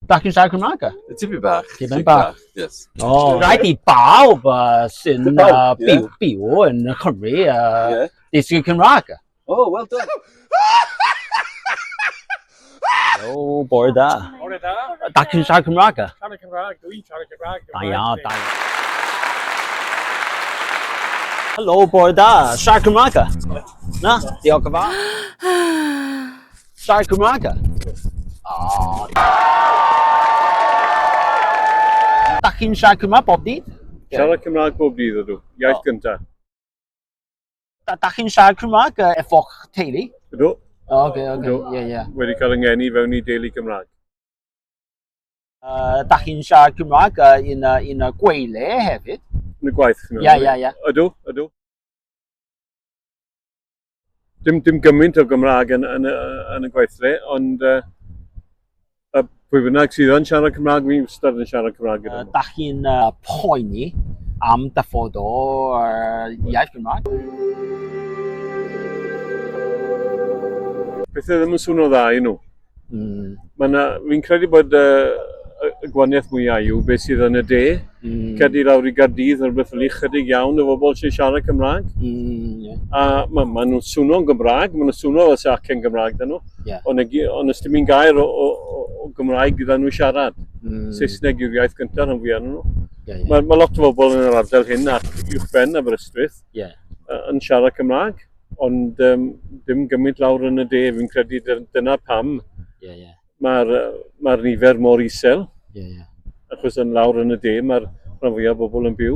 Dach chi'n siarad Cymraeg? Tipyn bach. Tipyn bach. Yes. O, rhaid i bawb sy'n byw yn Cymru dysgu Cymraeg. Oh, well done. O, bore da. Bore da. Dach chi'n siarad Cymraeg? Siarad Cymraeg, dwi'n siarad Cymraeg. Da iawn, da iawn. Helo, bore da. Siarad Cymraeg? Na, diolch yn fawr. Siarad Cymraeg? O. Dach chi'n siarad Cymraeg bob dydd? Siarad Cymraeg bob dydd ydw, iaith gyntaf. Dach chi'n siarad Cymraeg effo'ch teulu? Ydw. Oce, ie. Wedi cael yngeni fewn i deulu Cymraeg. Dach chi'n siarad Cymraeg yn y gweile hefyd? Yn y gwaith chi'n meddwl? Ie. Ydw. Dim gymaint o Gymraeg yn y gweithre, ond pwy bynnag sydd yn siarad Cymraeg, fi'n wastad yn siarad Cymraeg gyda nhw. Dach chi'n poeni am diffod o iaith Cymraeg? Pethau ddim yn swnio dda i nhw. Fi'n credu bod y gwaniaeth mwyaf yw beth sydd yn y de. Cedi lawr i Gaerdydd ar beth fel chydig iawn o bobl sy'n siarad Cymraeg. A maen nhw'n swnio'n Gymraeg, maen nhw'n swnio fel sy'n acen Gymraeg dyn nhw. Ond ys dim un gair o Gymraeg gyda nhw siarad. Saesneg yw'r iaith gyntaf rhan fwyaf nhw. Mae lot o bobl yn yr ardal hyn ac uwchben Aberystwyth yn siarad Cymraeg. Ond dim gymaint lawr yn y de, fi'n credu dyna pam mae'r nifer mor isel. Achos yn lawr yn y de, mae'r rhan fwyaf o bobl yn byw.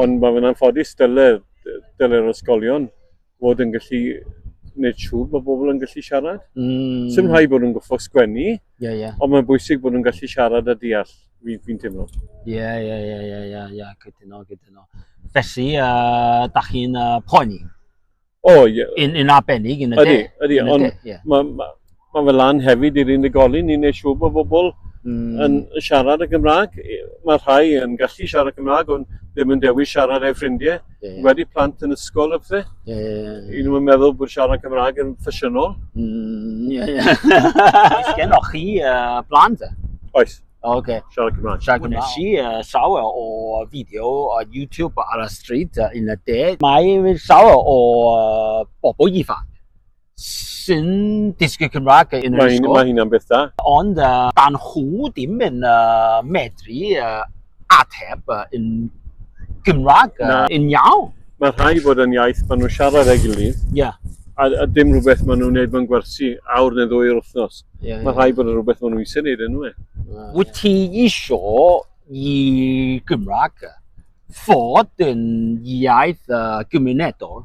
Ond mae fe'n anffodus dyle'r ysgolion fod yn gallu gwneud siŵr bod bobl yn gallu siarad. Sym rhaid bod yn goffo sgwennu, ond mae'n bwysig bod yn gallu siarad a deall, fi'n teimlo. Gyda. Felly, dach chi'n poeni? Yn arbennig yn y de? Ydy, ond mae fe lan hefyd i'r unigolyn i wneud siŵr bod bobl yn siarad y Gymraeg. Mae rhai yn gallu siarad Cymraeg, ond ddim yn dewis siarad ei ffrindiau. Wedi plant yn ysgol y pethau. Un nhw'n meddwl bod siarad Cymraeg yn ffasiynol. Oes genoch chi blant? Oes. Siarad Cymraeg. Nes i llawer o fideo o YouTube ar y stryd yn y de. Mae llawer o bobl ifanc sy'n dysgu Cymraeg yn yr ysgol. Mae hynna'n beth da. Ond dan nhw ddim yn medru ateb yn Gymraeg yn iawn. Mae rhai bod yn iaith maen nhw'n siarad ei gilydd. A dim rhywbeth maen nhw'n gwneud mewn gwersi awr neu 2 wythnos. Mae rhai bod yn rhywbeth maen nhw'n eisiau gwneud yn nhw. Wyt ti isio i Gymraeg fod yn iaith gymunedol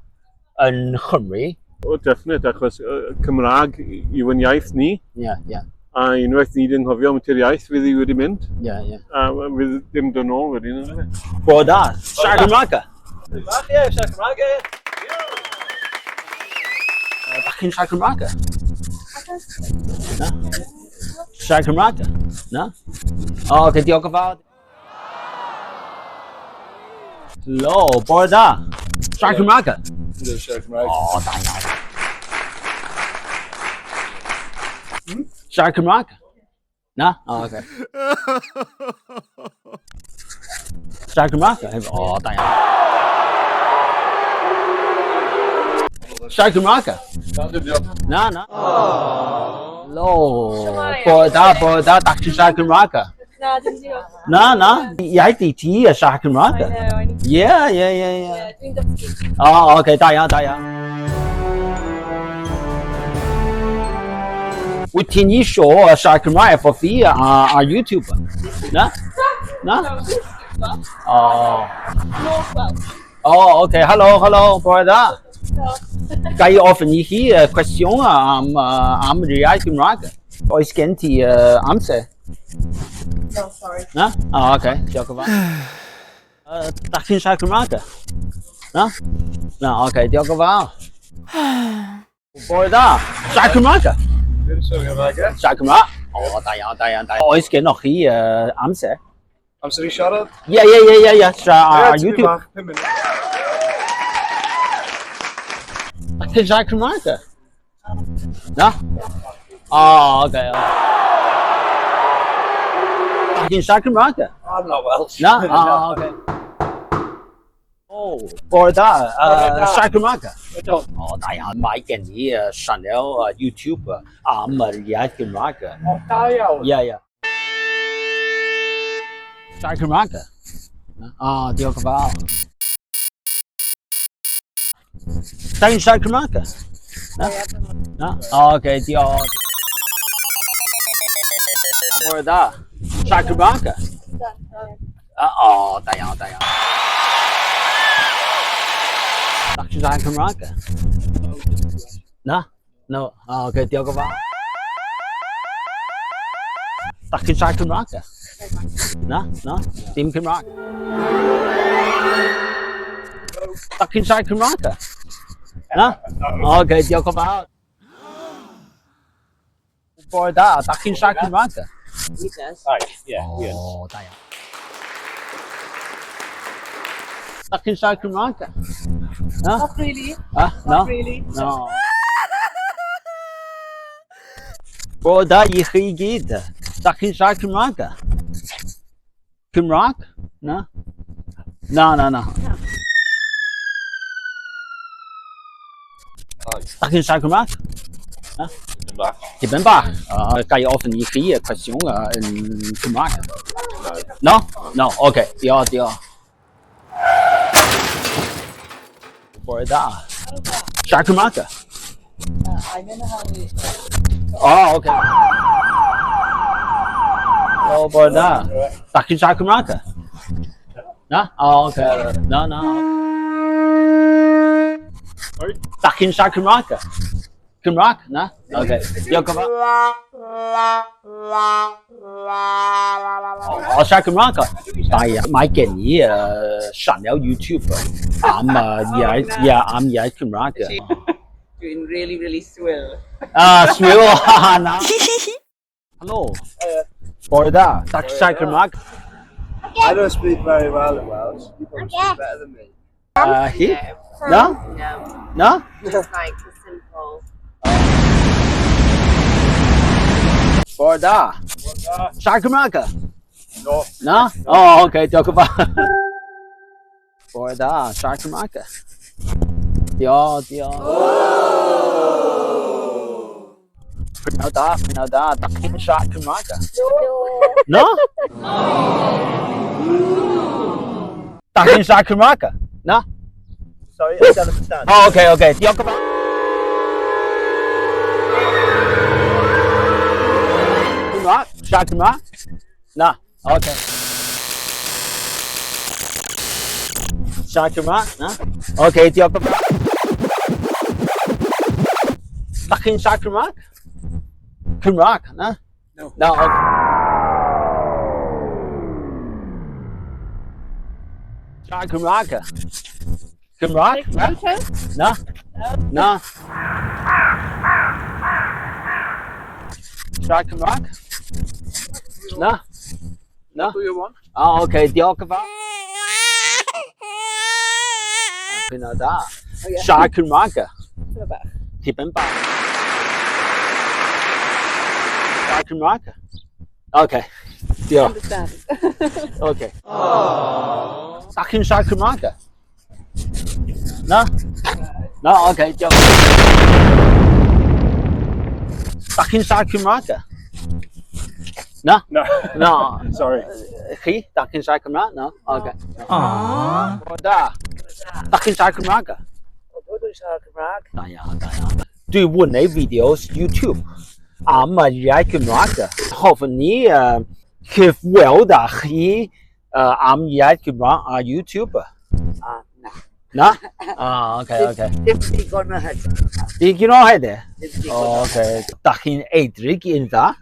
yn Chymru? O, definite, achos Cymraeg yw yn iaith ni. A unwaith ni ddim nghofio am ti'r iaith fydd i wedi mynd. A fydd ddim dod nôl wedyn. Bo da, siarad Cymraeg? Bach ie, siarad Cymraeg. Dach chi'n siarad Cymraeg? Na? Siarad Cymraeg? Na? Oce, diolch yn fawr. Helo, bore da. Siarad Cymraeg? Siarad Cymraeg. O, da iawn. Siarad Cymraeg? Na? Oce. Siarad Cymraeg? O, da iawn. Siarad Cymraeg? Na. Helo. Bore da, dach chi'n siarad Cymraeg? Na, dim diolch. Na. Iaith i ti siarad Cymraeg? Ie. Dwi'n dysgu. O, oce, da iawn. Wyt ti'n isio siarad Cymraeg efo fi ar YouTube? Na? O, oce, helo, bore da. Ga i ofyn i chi cwestiwn am yr iaith Cymraeg? Oes gen ti amser? No, sorry. Na? O, oce, diolch yn fawr. Dach chi'n siarad Cymraeg? Na? Na, oce, diolch yn fawr. Bore da, siarad Cymraeg? Siarad Cymraeg? O, da iawn. Oes genoch chi amser? Amser i siarad? Ie, siarad ar YouTube. Bach, 5 munud. Dach chi'n siarad Cymraeg? Na? O, oce. Talking Shakamaka? I'm not Welsh. No? Oh, okay. Oh, Borda, Shakamaka. Oh, 大家買緊啲上了YouTube 啊，Maria Shakamaka. Yeah, yeah. Shakamaka. Ah, di ako ba? Talking Shakamaka? No? Oh, okay, di ako. Borda, Shakamaka. Oh, 大家。Talking Shakamaka. No? No. Oh, okay, di ako ba? Talking Shakamaka. No? Team Kamaka. Talking Shakamaka. No? Okay, di ako ba? Borda, Talking Shakamaka. Hi. Yeah. Yes. Oh, 大家。Talking Shakamaka. No? Not really. Ah, no? Not really. No. Borda, Yichigid. Talking Shakamaka. Kumrak? No? No. Talking Shakamaka? Back. Je bent waar. Kan je of een Yichie question in Kumrak? No? No, okay. Ja. Borda. Shakamaka. I don't know how to. Oh, okay. Oh, Borda. Talking Shakamaka? No? Oh, okay. No. Sorry? Talking Shakamaka? Kumrak? No? Okay. Yo, come on. Oh, Shakamaka. 但係買件嘢上了 YouTube。啱I'm Kumrak. Doing really, really swell. Swill. Hello. Borda. Talking Shakamaka. I don't speak very well in Welsh. You probably speak better than me. He? No? No? Just like the simple. Borda. Shakamaka. No. No? Oh, okay. Talk about Borda. Shakamaka. Dio. Pinada. Talking Shakamaka. No? Talking Shakamaka. No? Sorry, I don't understand. Oh, okay. Dio ka ba? Kumrak? Shakamaka? No. Okay. Shakamaka? No? Okay, dio ka ba? Talking Shakamaka? Kumrak? No? No, okay. Shakamaka? Kumrak? No? Shakamaka? No? Who you want? Oh, okay. Dio ka ba? Pinada. Shakamaka. Tippen ba? Shakamaka. Okay. Dio. Understand. Okay. Talking Shakamaka. No? No, okay. Dio. Talking Shakamaka. No? No. Sorry. He? Talking Shakamaka? No? Okay. Borda. Talking Shakamaka. Do you want videos YouTube? I'm a Shakamaka. Hopefully, if well that he I'm Shakamaka YouTuber. No? Oh, okay. Did you know that? Oh, okay. Talking Adric in the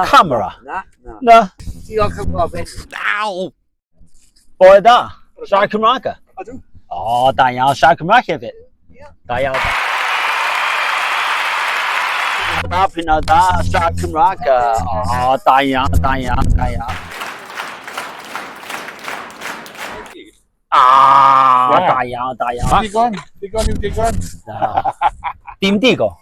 camera. No. Borda. Shakamaka. I do. Oh, 大家 Shakamaka 嘅，大家。Pinada Shakamaka. Oh, 大家。大家。Digon. Team Digo.